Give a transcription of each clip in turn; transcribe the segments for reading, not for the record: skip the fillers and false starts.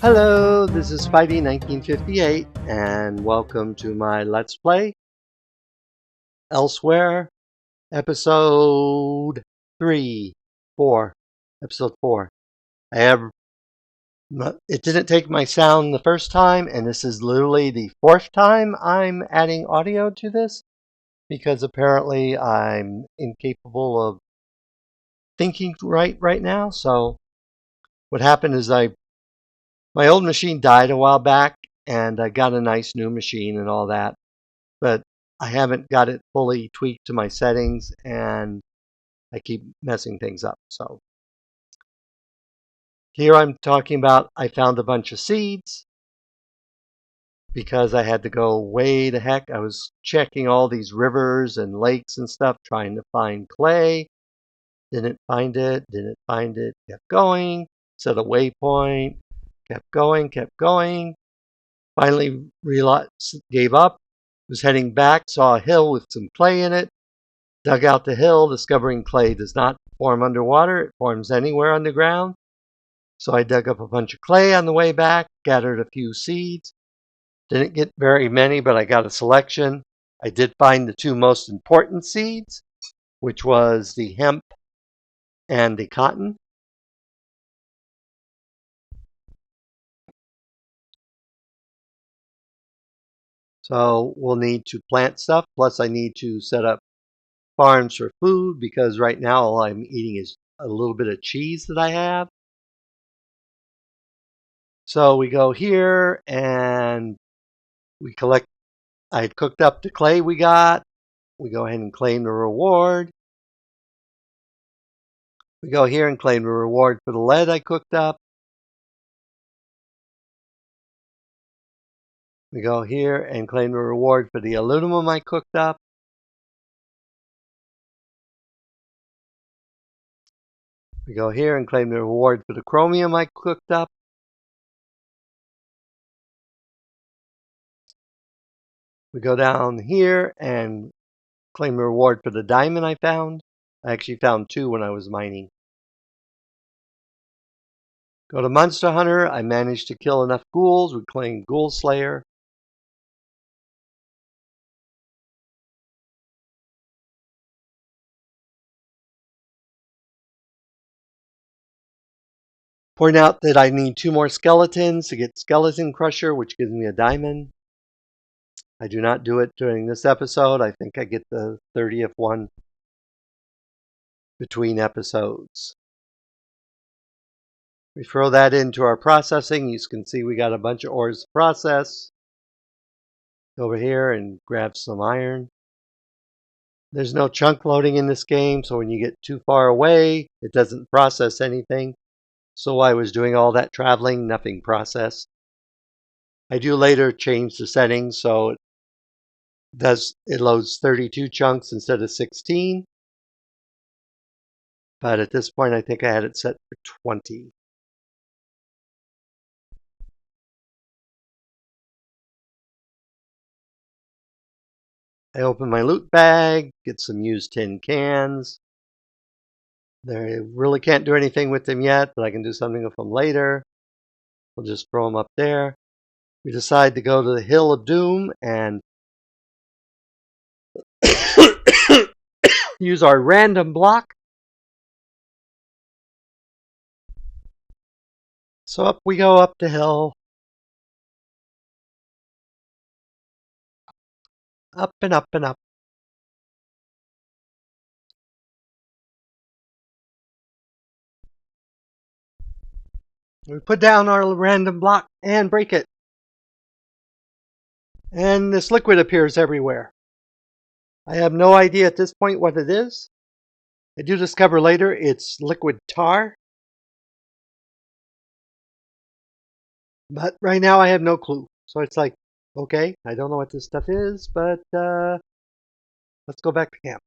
Hello, this is Spidey1958, and welcome to my Let's Play Elsewhere, episode 4. Episode 4. It didn't take my sound the first time, and this is literally the fourth time I'm adding audio to this, because apparently I'm incapable of thinking right now. So what happened is my old machine died a while back, and I got a nice new machine and all that. But I haven't got it fully tweaked to my settings, and I keep messing things up. So here I'm talking about I found a bunch of seeds because I had to go way the heck. I was checking all these rivers and lakes and stuff, trying to find clay. Didn't find it, kept going, set a waypoint, kept going. Finally realized, gave up, was heading back, saw a hill with some clay in it. Dug out the hill, discovering clay does not form underwater. It forms anywhere underground. So I dug up a bunch of clay on the way back, gathered a few seeds. Didn't get very many, but I got a selection. I did find the two most important seeds, which was the hemp and the cotton. So we'll need to plant stuff. Plus I need to set up farms for food, because right now all I'm eating is a little bit of cheese that I have. So we go here and we collect. I had cooked up the clay we got. We go ahead and claim the reward. We go here and claim the reward for the lead I cooked up. We go here and claim the reward for the aluminum I cooked up. We go here and claim the reward for the chromium I cooked up. We go down here and claim the reward for the diamond I found. I actually found 2 when I was mining. Go to Monster Hunter. I managed to kill enough ghouls. We claim Ghoul Slayer. Point out that I need 2 more skeletons to get Skeleton Crusher, which gives me a diamond. I do not do it during this episode. I think I get the 30th one between episodes. We throw that into our processing. You can see we got a bunch of ores to process. Go over here and grab some iron. There's no chunk loading in this game, so when you get too far away, it doesn't process anything. So I was doing all that traveling, nothing processed. I do later change the settings so it loads 32 chunks instead of 16. But at this point, I think I had it set for 20. I open my loot bag, get some used tin cans. They really can't do anything with them yet, but I can do something with them later. We'll just throw them up there. We decide to go to the Hill of Doom and use our random block. So up we go up the hill. Up and up and up. We put down our random block and break it. And this liquid appears everywhere. I have no idea at this point what it is. I do discover later it's liquid tar. But right now I have no clue. So it's like, okay, I don't know what this stuff is, but let's go back to camp.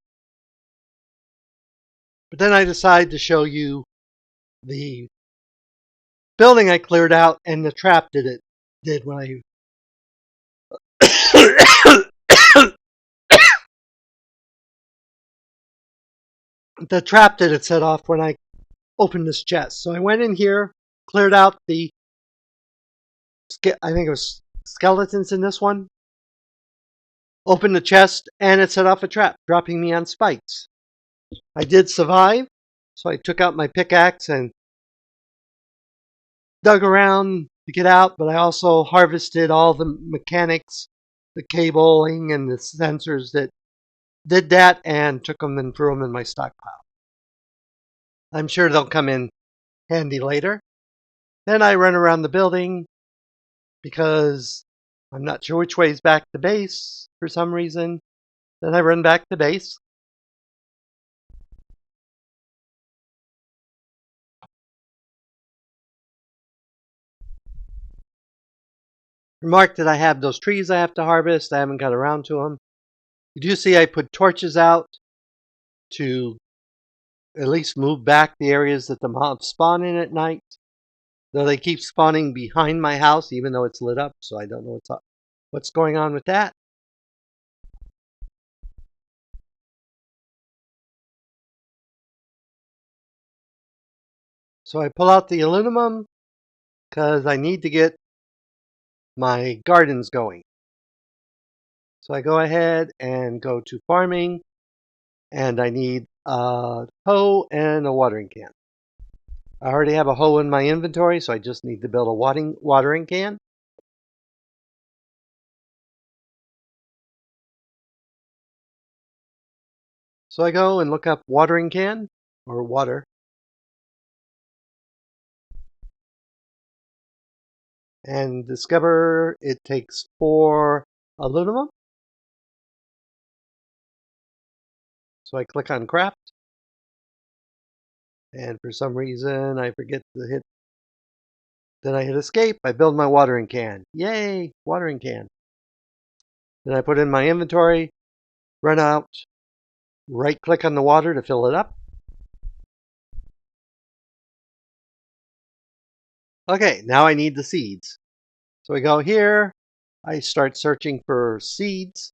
But then I decide to show you the building I cleared out and the trap that it did when I the trap that it set off when I opened this chest. So I went in here, cleared out the I think it was skeletons in this one. Opened the chest and it set off a trap, dropping me on spikes. I did survive, so I took out my pickaxe and dug around to get out, but I also harvested all the mechanics, the cabling and the sensors that did that, and took them and threw them in my stockpile. I'm sure they'll come in handy later. Then I run around the building because I'm not sure which way is back to base for some reason. Then I run back to base. Remark that I have those trees I have to harvest. I haven't got around to them. You do see I put torches out to at least move back the areas that the mobs spawn in at night. Though they keep spawning behind my house, even though it's lit up, so I don't know what's going on with that. So I pull out the aluminum because I need to get my gardens going. So I go ahead and go to farming, and I need a hoe and a watering can. I already have a hoe in my inventory, so I just need to build a watering can. So I go and look up watering can, or water, and discover it takes 4 aluminum. So I click on craft, and for some reason I forget to hit, then I hit escape. I build my watering can. Yay, watering can. Then I put in my inventory, run out, right click on the water to fill it up. Okay, now I need the seeds. So I go here, I start searching for seeds.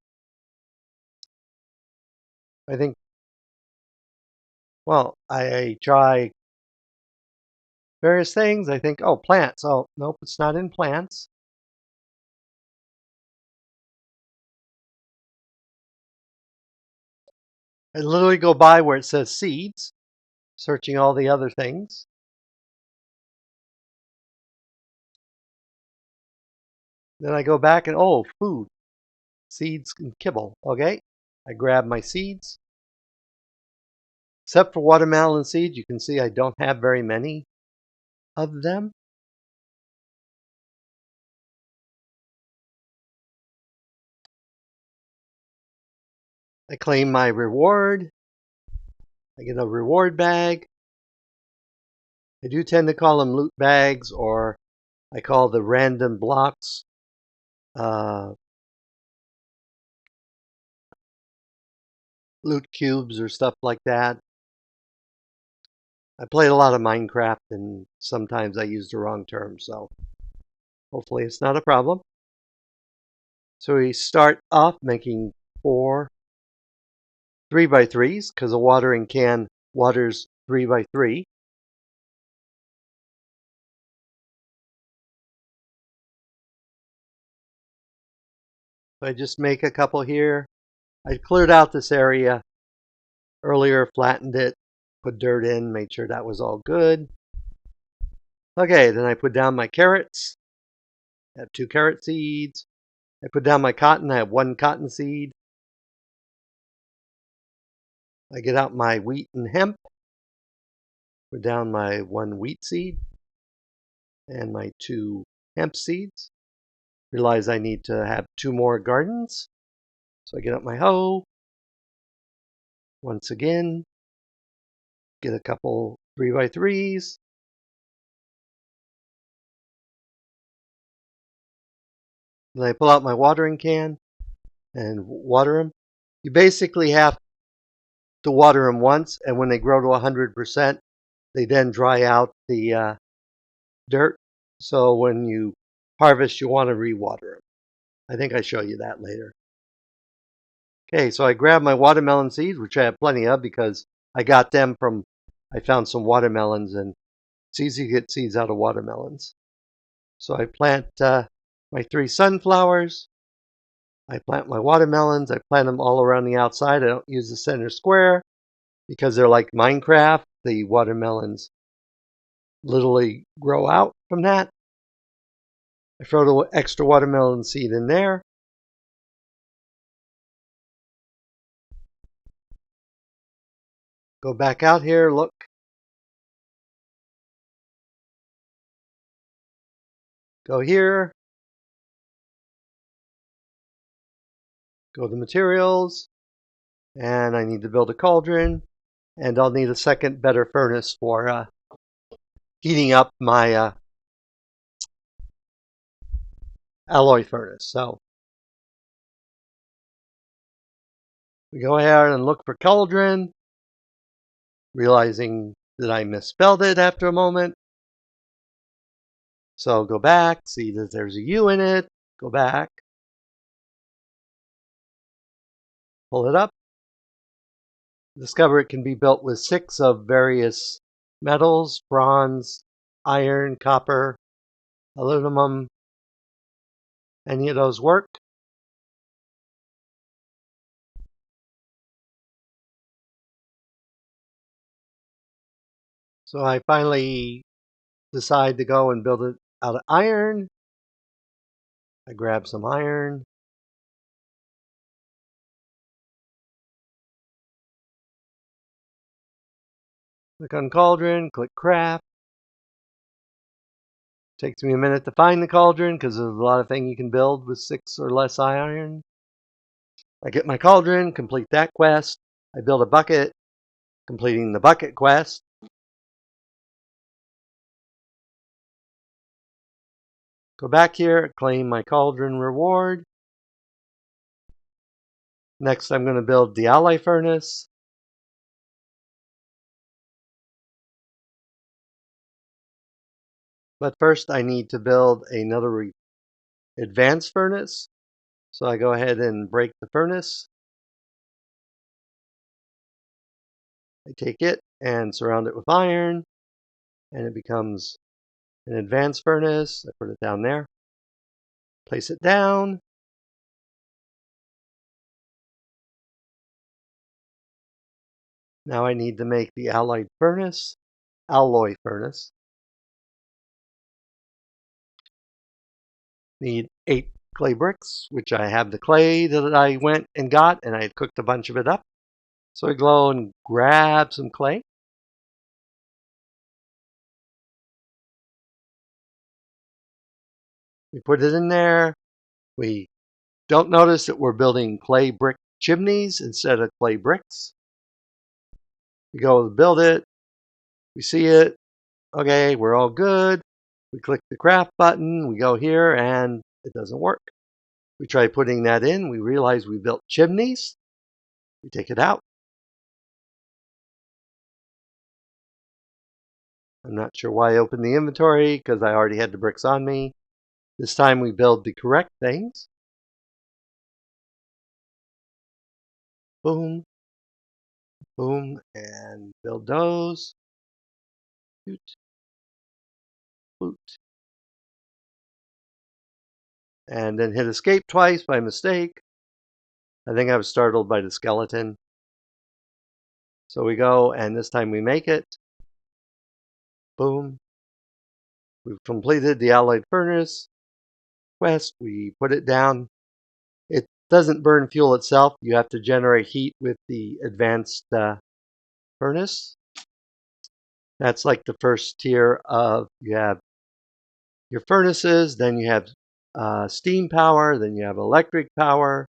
I think, well, I try various things. I think, oh, plants. Oh, nope, it's not in plants. I literally go by where it says seeds, searching all the other things. Then I go back and, oh, food, seeds and kibble. Okay, I grab my seeds. Except for watermelon seeds, you can see I don't have very many of them. I claim my reward. I get a reward bag. I do tend to call them loot bags, or I call the random blocks loot cubes or stuff like that. I played a lot of Minecraft and sometimes I use the wrong term, so hopefully it's not a problem. So we start off making 4 3x3s because a watering can waters 3x3. So I just make a couple here. I cleared out this area earlier, flattened it, put dirt in, made sure that was all good. Okay, then I put down my carrots. I have 2 carrot seeds. I put down my cotton. I have 1 cotton seed. I get out my wheat and hemp. Put down my 1 wheat seed and my 2 hemp seeds. Realize I need to have 2 more gardens. So I get out my hoe. Once again, get a couple 3x3s. Then I pull out my watering can and water them. You basically have to water them once, and when they grow to 100%, they then dry out the dirt. So when you harvest, you want to re-water them. I think I show you that later. Okay, so I grabbed my watermelon seeds, which I have plenty of because I got them from, I found some watermelons, and it's easy to get seeds out of watermelons. So I plant my 3 sunflowers. I plant my watermelons. I plant them all around the outside. I don't use the center square because they're like Minecraft. The watermelons literally grow out from that. I throw the extra watermelon seed in there. Go back out here, look. Go here. Go to materials. And I need to build a cauldron. And I'll need a second better furnace for heating up my alloy furnace. So we go ahead and look for cauldron, realizing that I misspelled it after a moment. So go back, see that there's a U in it, go back, pull it up, discover it can be built with 6 of various metals: bronze, iron, copper, aluminum. Any of those work. So I finally decide to go and build it out of iron. I grab some iron. Click on cauldron, click craft. Takes me a minute to find the cauldron because there's a lot of things you can build with 6 or less iron. I get my cauldron, complete that quest. I build a bucket, completing the bucket quest. Go back here, claim my cauldron reward. Next, I'm going to build the alloy furnace. But first, I need to build another advanced furnace. So I go ahead and break the furnace. I take it and surround it with iron, and it becomes an advanced furnace. I put it down there. Place it down. Now I need to make the alloy furnace. Need 8 clay bricks, which I have the clay that I went and got, and I had cooked a bunch of it up. So I go and grab some clay. We put it in there. We don't notice that we're building clay brick chimneys instead of clay bricks. We go to build it. We see it. Okay, we're all good. We click the craft button. We go here, and it doesn't work. We try putting that in. We realize we built chimneys. We take it out. I'm not sure why I opened the inventory because I already had the bricks on me. This time we build the correct things. Boom, boom, and build those. Boot, boot. And then hit escape twice by mistake. I think I was startled by the skeleton. So we go, and this time we make it. Boom. We've completed the alloyed furnace quest. We put it down. It doesn't burn fuel itself. You have to generate heat with the advanced furnace. That's like the first tier of, you have your furnaces, then you have steam power, then you have electric power.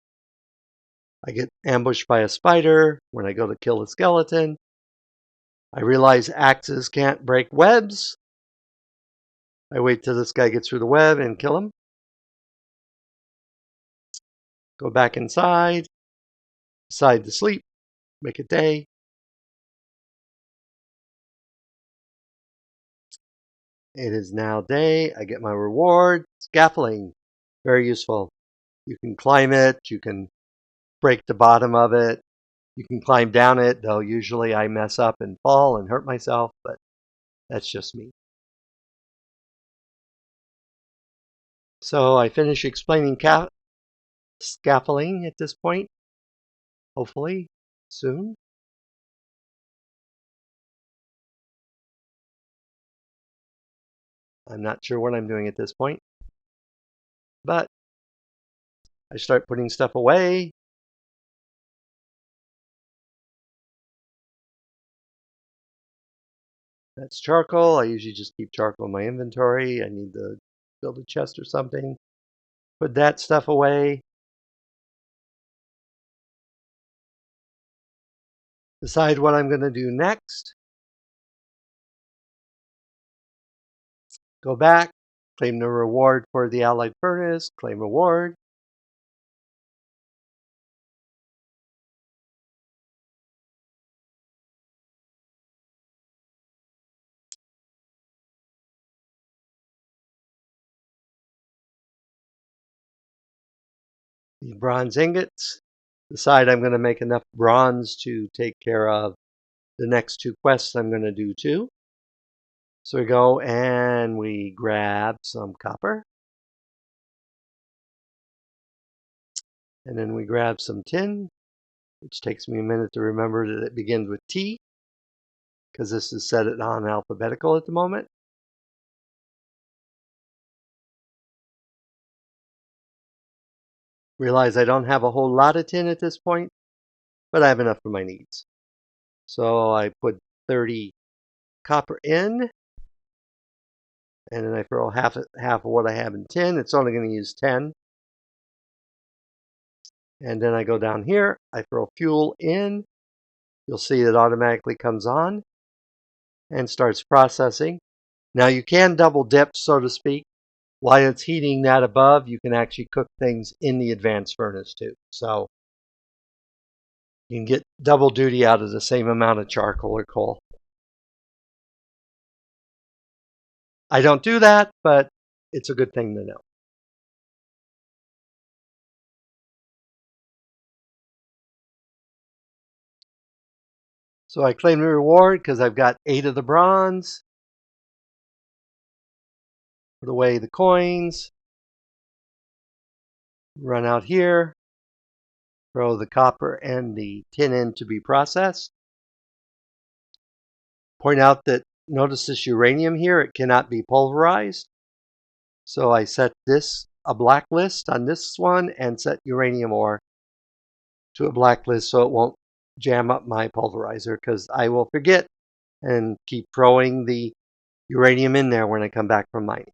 I get ambushed by a spider when I go to kill a skeleton. I realize axes can't break webs. I wait till this guy gets through the web and kill him. Go back inside, decide to sleep, make it day. It is now day. I get my reward. Scaffolding, very useful. You can climb it, you can break the bottom of it, you can climb down it, though usually I mess up and fall and hurt myself, but that's just me. So I finish explaining scaffolding at this point, hopefully soon. I'm not sure what I'm doing at this point, but I start putting stuff away. That's charcoal. I usually just keep charcoal in my inventory. I need to build a chest or something. Put that stuff away. Decide what I'm going to do next. Go back, claim the reward for the allied furnace, claim reward. The bronze ingots. Decide I'm going to make enough bronze to take care of the next two quests I'm going to do too. So we go and we grab some copper. And then we grab some tin, which takes me a minute to remember that it begins with T, because this is set it on alphabetical at the moment. Realize I don't have a whole lot of tin at this point, but I have enough for my needs. So I put 30 copper in, and then I throw half of what I have in tin. It's only going to use 10. And then I go down here, I throw fuel in. You'll see it automatically comes on and starts processing. Now you can double dip, so to speak. While it's heating that above, you can actually cook things in the advanced furnace too. So you can get double duty out of the same amount of charcoal or coal. I don't do that, but it's a good thing to know. So I claim the reward because I've got 8 of the bronze. Put away the coins. Run out here. Throw the copper and the tin in to be processed. Point out that notice this uranium here, it cannot be pulverized. So I set this a blacklist on this one and set uranium ore to a blacklist so it won't jam up my pulverizer, because I will forget and keep throwing the uranium in there when I come back from mining.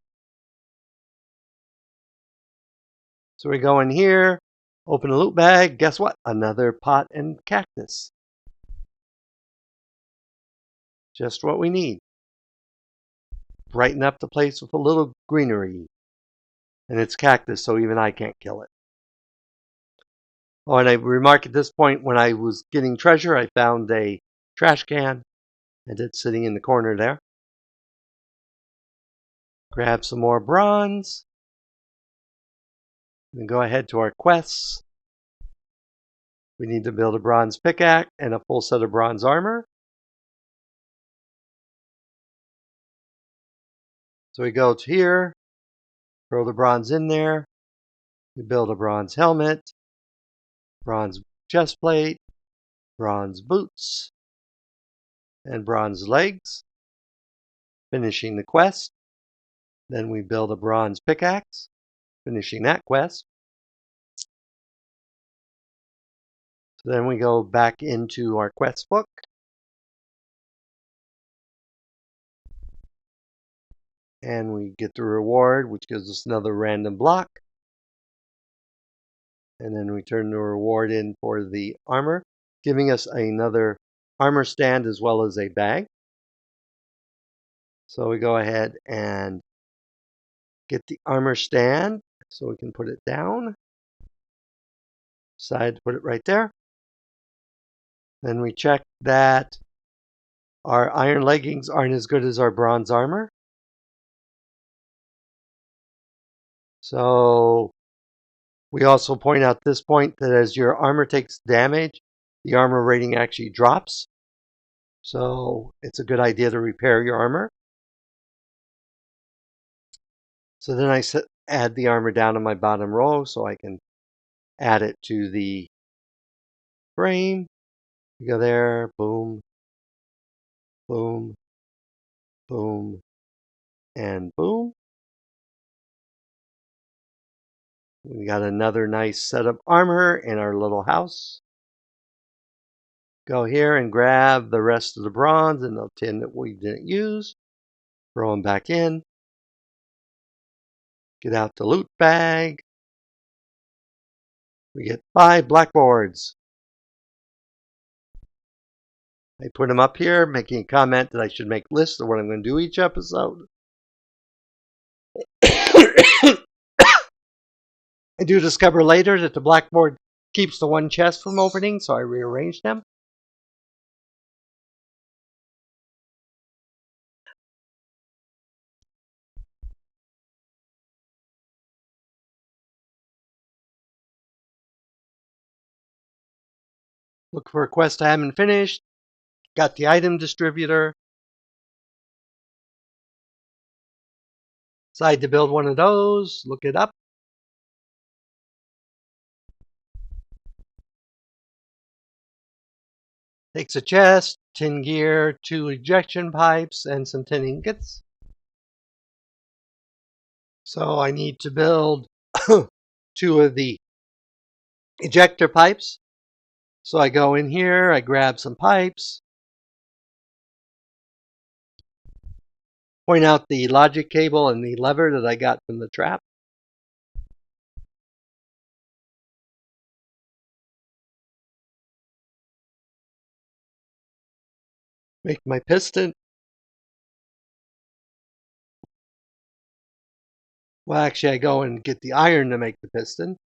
So we go in here, open a loot bag. Guess what? Another pot and cactus. Just what we need. Brighten up the place with a little greenery. And it's cactus, so even I can't kill it. Oh, and I remark at this point, when I was getting treasure, I found a trash can, and it's sitting in the corner there. Grab some more bronze. And go ahead to our quests. We need to build a bronze pickaxe and a full set of bronze armor. So we go to here, throw the bronze in there. We build a bronze helmet, bronze chest plate, bronze boots, and bronze legs. Finishing the quest. Then we build a bronze pickaxe, finishing that quest. So then we go back into our quest book. And we get the reward, which gives us another random block. And then we turn the reward in for the armor, giving us another armor stand as well as a bag. So we go ahead and get the armor stand so we can put it down. Decide to put it right there. Then we check that our iron leggings aren't as good as our bronze armor. So we also point out this point that as your armor takes damage, the armor rating actually drops. So it's a good idea to repair your armor. So then I add the armor down to my bottom row so I can add it to the frame. You go there, boom, boom, boom, and boom. We got another nice set of armor in our little house. Go here and grab the rest of the bronze and the tin that we didn't use. Throw them back in. Get out the loot bag. We get 5 blackboards. I put them up here, making a comment that I should make lists of what I'm going to do each episode. I do discover later that the blackboard keeps the one chest from opening, so I rearrange them. Look for a quest I haven't finished. Got the item distributor. Decide to build one of those. Look it up. Takes a chest, tin gear, 2 ejection pipes, and some tin ingots. So I need to build 2 of the ejector pipes. So I go in here, I grab some pipes, point out the logic cable and the lever that I got from the trap. Make my piston. Well, actually, I go and get the iron to make the piston.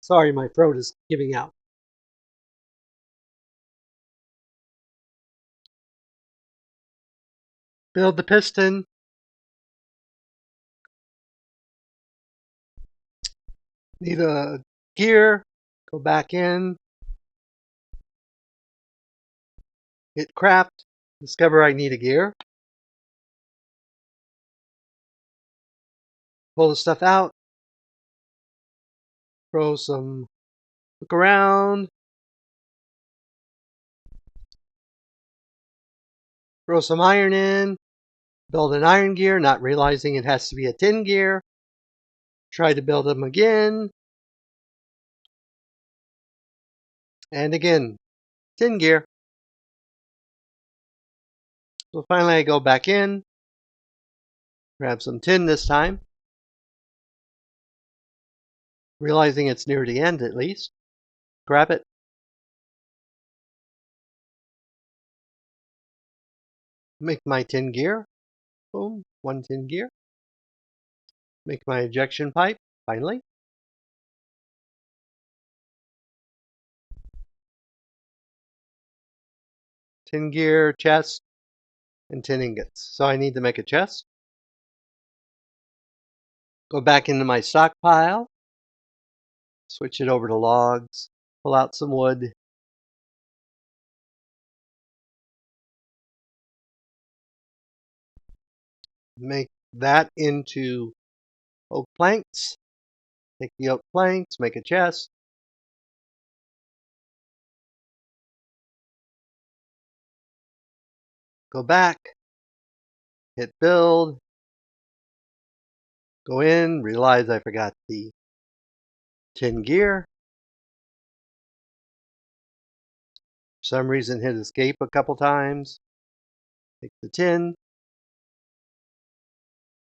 Sorry, my throat is giving out. Build the piston. Need a gear. Go back in. Hit craft. Discover I need a gear. Pull the stuff out. Throw some. Look around. Throw some iron in. Build an iron gear, not realizing it has to be a tin gear. Try to build them again. And again, tin gear. So finally I go back in. Grab some tin this time. Realizing it's near the end at least. Grab it. Make my tin gear. Boom, 1 tin gear. Make my ejection pipe, finally. Tin gear, chest, and tin ingots. So I need to make a chest. Go back into my stockpile. Switch it over to logs. Pull out some wood. Make that into oak planks. Take the oak planks, make a chest. Go back. Hit build. Go in, realize I forgot the tin gear. For some reason hit escape a couple times. Take the tin.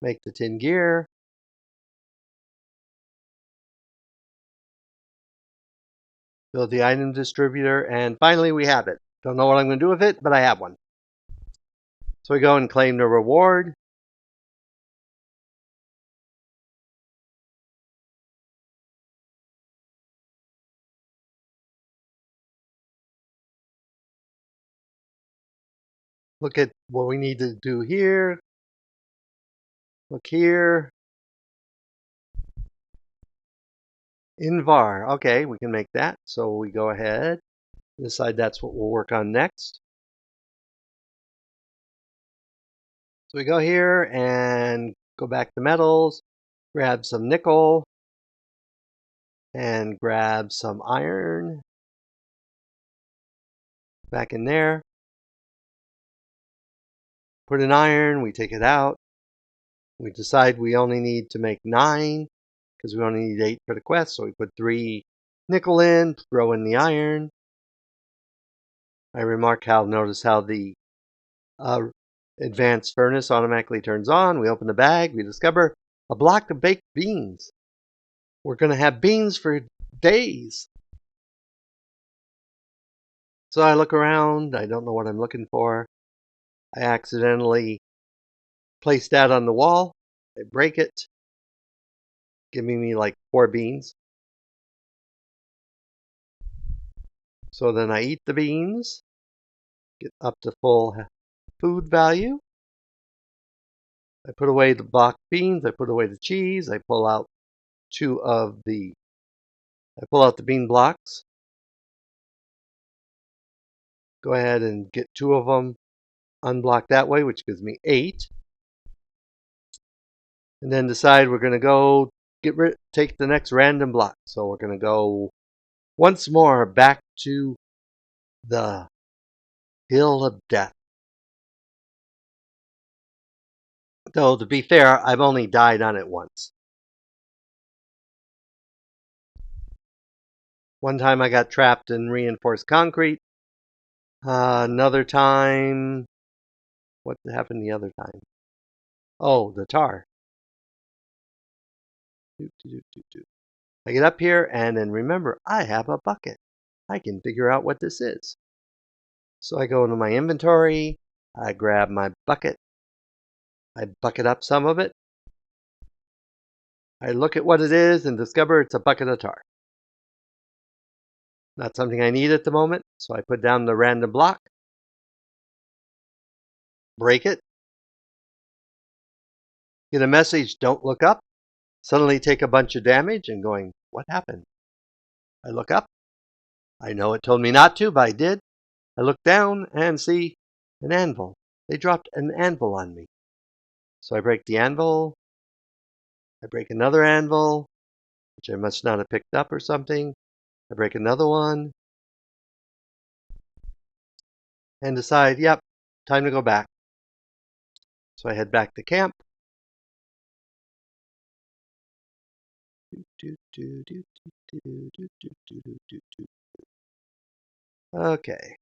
Make the tin gear. Build the item distributor, and finally we have it. Don't know what I'm going to do with it, but I have one. So we go and claim the reward. Look at what we need to do here. Look here. Invar. Okay, we can make that. So we go ahead. Decide that's what we'll work on next. So we go here and go back to metals, grab some nickel, and grab some iron. Back in there. Put in iron, we take it out. We decide we only need to make 9 because we only need 8 for the quest. So we put 3 nickel in, throw in the iron. I notice how the advanced furnace automatically turns on. We open the bag, we discover a block of baked beans. We're going to have beans for days. So I look around, I don't know what I'm looking for. I accidentally place that on the wall. I break it, giving me like 4 beans. So then I eat the beans, get up to full food value. I put away the block beans, I put away the cheese, I pull out the bean blocks. Go ahead and get 2 of them, unblock that way, which gives me 8. And then decide we're going to go take the next random block. So we're going to go once more back to the Hill of Death. Though, to be fair, I've only died on it once. One time I got trapped in reinforced concrete. Another time... What happened the other time? Oh, the tar. I get up here, and then remember, I have a bucket. I can figure out what this is. So I go into my inventory, I grab my bucket, I bucket up some of it, I look at what it is and discover it's a bucket of tar. Not something I need at the moment, so I put down the random block, break it, get a message, don't look up, suddenly take a bunch of damage and going, what happened? I look up, I know it told me not to, but I did. I look down and see an anvil. They dropped an anvil on me. So I break the anvil, I break another anvil, which I must not have picked up or something. I break another one, and decide, yep, time to go back. So I head back to camp. Okay.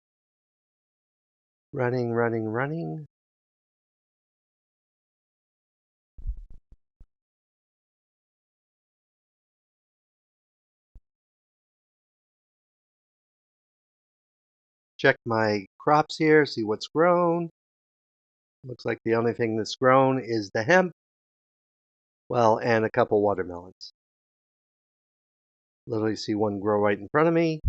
Running, running, running. Check my crops here, see what's grown. Looks like the only thing that's grown is the hemp. Well, and a couple watermelons. Literally see one grow right in front of me.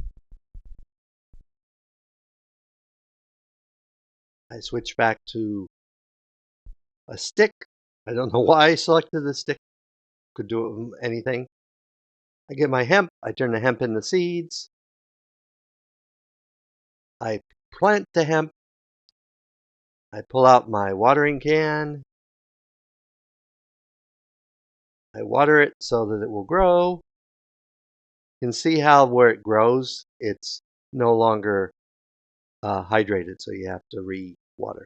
I switch back to a stick. I don't know why I selected the stick. Could do it with anything. I get my hemp. I turn the hemp into seeds. I plant the hemp. I pull out my watering can. I water it so that it will grow. You can see how where it grows, it's no longer hydrated, so you have to re-water.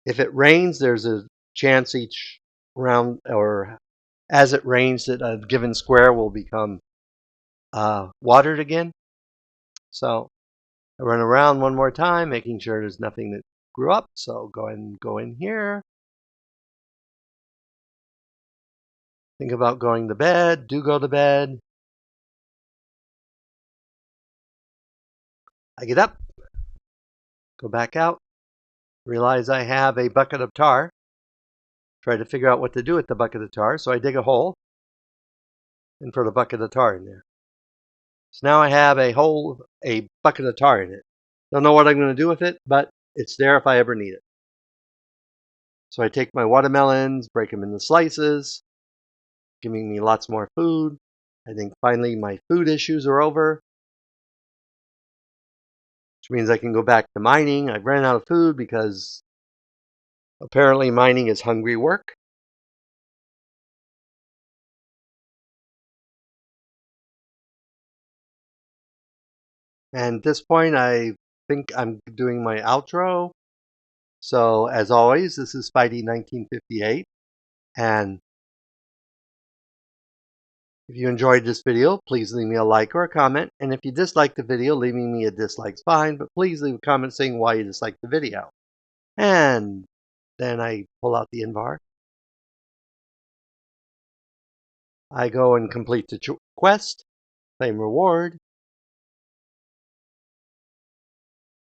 If it rains, there's a chance each round, or as it rains, that a given square will become watered again. So I run around one more time, making sure there's nothing that grew up. So go ahead and go in here. Think about going to bed. Do go to bed. I get up, go back out, realize I have a bucket of tar. Try to figure out what to do with the bucket of tar. So I dig a hole and put a bucket of tar in there. So now I have a bucket of tar in it. Don't know what I'm going to do with it, but it's there if I ever need it. So I take my watermelons, break them into slices, giving me lots more food. I think finally my food issues are over. which means I can go back to mining. I've ran out of food because apparently mining is hungry work. And at this point, I think I'm doing my outro. So as always, this is Spidey 1958. And if you enjoyed this video, please leave me a like or a comment. And if you disliked the video, leaving me a dislike's fine, but please leave a comment saying why you disliked the video. And then I pull out the invar. I go and complete the quest, claim reward,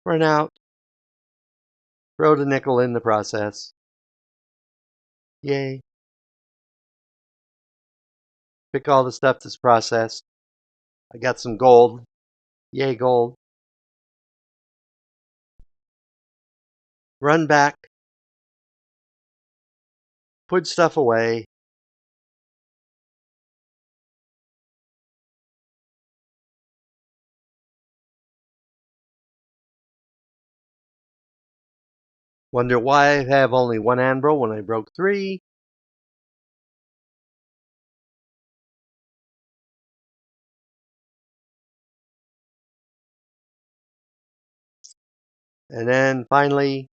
run out, throw the nickel in the process. Yay. Pick all the stuff that's processed. I got some gold. Yay, gold. Run back, put stuff away. Wonder why I have only one anvil when I broke 3. And then finally,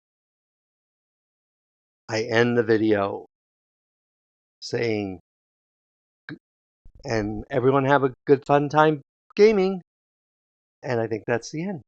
I end the video saying, and everyone have a good fun time gaming. And I think that's the end.